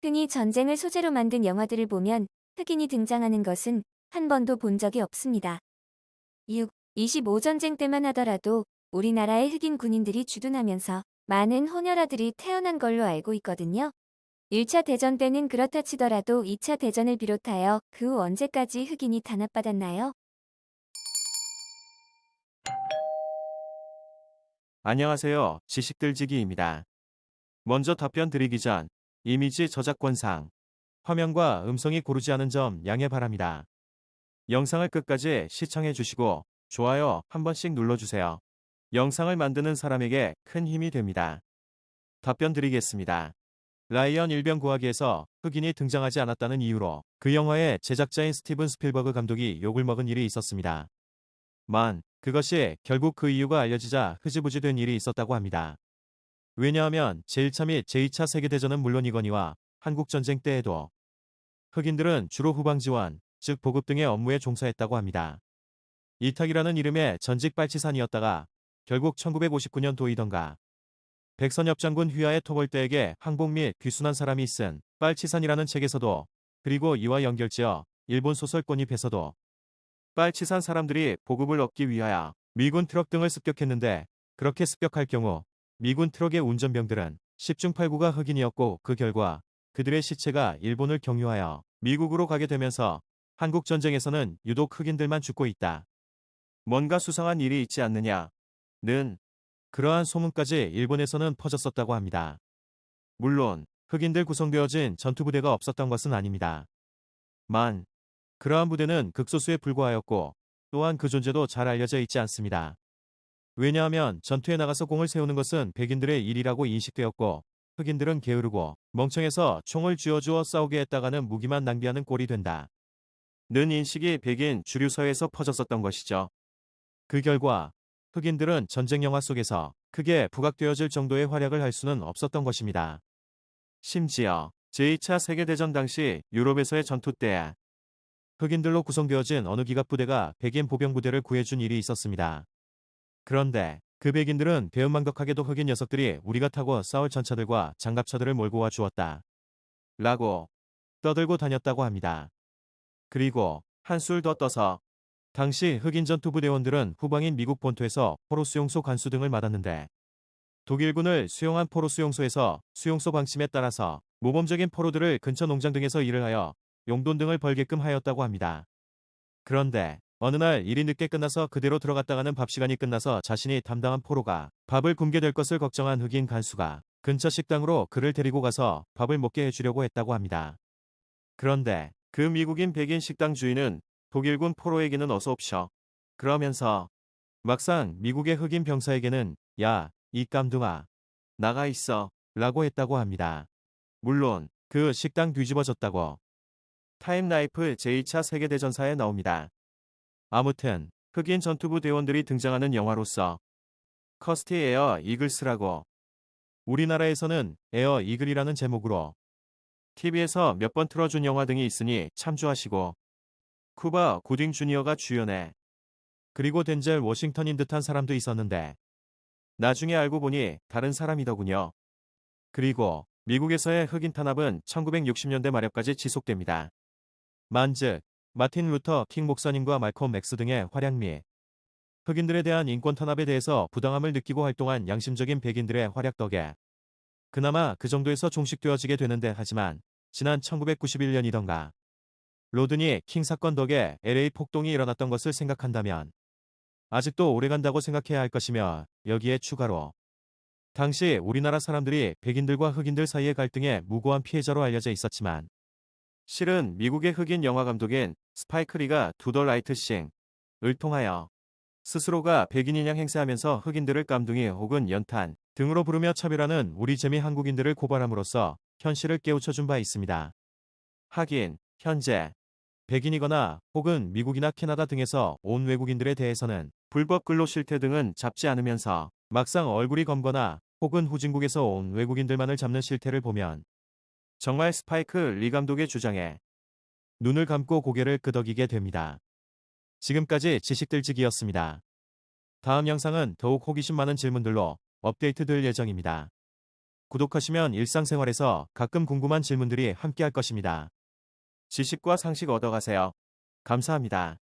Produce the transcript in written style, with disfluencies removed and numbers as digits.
흔히 전쟁을 소재로 만든 영화들을 보면 흑인이 등장하는 것은 한 번도 본 적이 없습니다. 25 전쟁 때만 하더라도 우리나라의 흑인 군인들이 주둔하면서 많은 호녀라들이 태어난 걸로 알고 있거든요. 1차 대전 때는 그렇다 치더라도 2차 대전을 비롯하여 그 후 언제까지 흑인이 단합받았나요? 안녕하세요. 지식들지기입니다. 먼저 답변 드리기 전 이미지 저작권상 화면과 음성이 고르지 않은 점 양해 바랍니다. 영상을 끝까지 시청해 주시고 좋아요 한 번씩 눌러주세요. 영상을 만드는 사람에게 큰 힘이 됩니다. 답변 드리겠습니다. 라이언 일병 구하기에서 흑인이 등장하지 않았다는 이유로 그 영화의 제작자인 스티븐 스필버그 감독이 욕을 먹은 일이 있었습니다. 그것이 결국 그 이유가 알려지자 흐지부지 된 일이 있었다고 합니다. 왜냐하면 제1차 및 제2차 세계대전은 물론이거니와 한국전쟁 때에도 흑인들은 주로 후방지원, 즉 보급 등의 업무에 종사했다고 합니다. 이탁이라는 이름의 전직 빨치산이었다가 결국 1959년도이던가 백선엽 장군 휘하의 토벌대에게 항복 및 귀순한 사람이 쓴 빨치산이라는 책에서도, 그리고 이와 연결지어 일본 소설 꽃잎에서도 빨치산 사람들이 보급을 얻기 위하여 미군 트럭 등을 습격했는데, 그렇게 습격할 경우 미군 트럭의 운전병들은 10중 8구가 흑인이었고, 그 결과 그들의 시체가 일본을 경유하여 미국으로 가게 되면서 한국전쟁에서는 유독 흑인들만 죽고 있다. 뭔가 수상한 일이 있지 않느냐? 는 그러한 소문까지 일본에서는 퍼졌었다고 합니다. 물론 흑인들 구성되어진 전투부대가 없었던 것은 아닙니다. 그러한 부대는 극소수에 불과하였고, 또한 그 존재도 잘 알려져 있지 않습니다. 왜냐하면 전투에 나가서 공을 세우는 것은 백인들의 일이라고 인식되었고, 흑인들은 게으르고 멍청해서 총을 쥐어주어 싸우게 했다가는 무기만 낭비하는 꼴이 된다 는 인식이 백인 주류 사회에서 퍼졌었던 것이죠. 그 결과 흑인들은 전쟁 영화 속에서 크게 부각되어질 정도의 활약을 할 수는 없었던 것입니다. 심지어 제2차 세계대전 당시 유럽에서의 전투 때 흑인들로 구성되어진 어느 기갑부대가 백인 보병부대를 구해준 일이 있었습니다. 그런데 그 백인들은 배은망덕하게도 흑인 녀석들이 우리가 타고 싸울 전차들과 장갑차들을 몰고 와 주었다 라고 떠들고 다녔다고 합니다. 그리고 한술 더 떠서 당시 흑인 전투부대원들은 후방인 미국 본토에서 포로 수용소 관수 등을 맡았는데, 독일군을 수용한 포로 수용소에서 수용소 방침에 따라서 모범적인 포로들을 근처 농장 등에서 일을 하여 용돈 등을 벌게끔 하였다고 합니다. 그런데 어느 날 일이 늦게 끝나서 그대로 들어갔다가는 밥 시간이 끝나서 자신이 담당한 포로가 밥을 굶게 될 것을 걱정한 흑인 간수가 근처 식당으로 그를 데리고 가서 밥을 먹게 해주려고 했다고 합니다. 그런데 그 미국인 백인 식당 주인은 독일군 포로에게는 어서 옵쇼 그러면서 막상 미국의 흑인 병사에게는 야, 이 깜둥아, 나가 있어 라고 했다고 합니다. 물론 그 식당 뒤집어졌다고 타임라이프 제2차 세계대전사에 나옵니다. 아무튼 흑인 전투부 대원들이 등장하는 영화로서 커스티 에어 이글스라고, 우리나라에서는 에어 이글이라는 제목으로 TV에서 몇 번 틀어준 영화 등이 있으니 참조하시고, 쿠바 고딩 주니어가 주연해. 그리고 덴젤 워싱턴인 듯한 사람도 있었는데 나중에 알고 보니 다른 사람이더군요. 그리고 미국에서의 흑인 탄압은 1960년대 말엽까지 지속됩니다. 즉 마틴 루터 킹 목사님과 말콤 X 등의 활약 및 흑인들에 대한 인권 탄압에 대해서 부당함을 느끼고 활동한 양심적인 백인들의 활약 덕에 그나마 그 정도에서 종식되어지게 되는데, 하지만 지난 1991년이던가 로드니 킹 사건 덕에 LA 폭동이 일어났던 것을 생각한다면 아직도 오래간다고 생각해야 할 것이며, 여기에 추가로 당시 우리나라 사람들이 백인들과 흑인들 사이의 갈등의 무고한 피해자로 알려져 있었지만, 실은 미국의 흑인 영화 감독인 스파이크 리가 두 더 라이트 싱을 통하여 스스로가 백인인 양 행세하면서 흑인들을 깜둥이 혹은 연탄 등으로 부르며 차별하는 우리 재미 한국인들을 고발함으로써 현실을 깨우쳐준 바 있습니다. 하긴 현재 백인이거나 혹은 미국이나 캐나다 등에서 온 외국인들에 대해서는 불법 근로 실태 등은 잡지 않으면서 막상 얼굴이 검거나 혹은 후진국에서 온 외국인들만을 잡는 실태를 보면 정말 스파이크 리 감독의 주장에 눈을 감고 고개를 끄덕이게 됩니다. 지금까지 지식들지기였습니다. 다음 영상은 더욱 호기심 많은 질문들로 업데이트될 예정입니다. 구독하시면 일상생활에서 가끔 궁금한 질문들이 함께할 것입니다. 지식과 상식 얻어가세요. 감사합니다.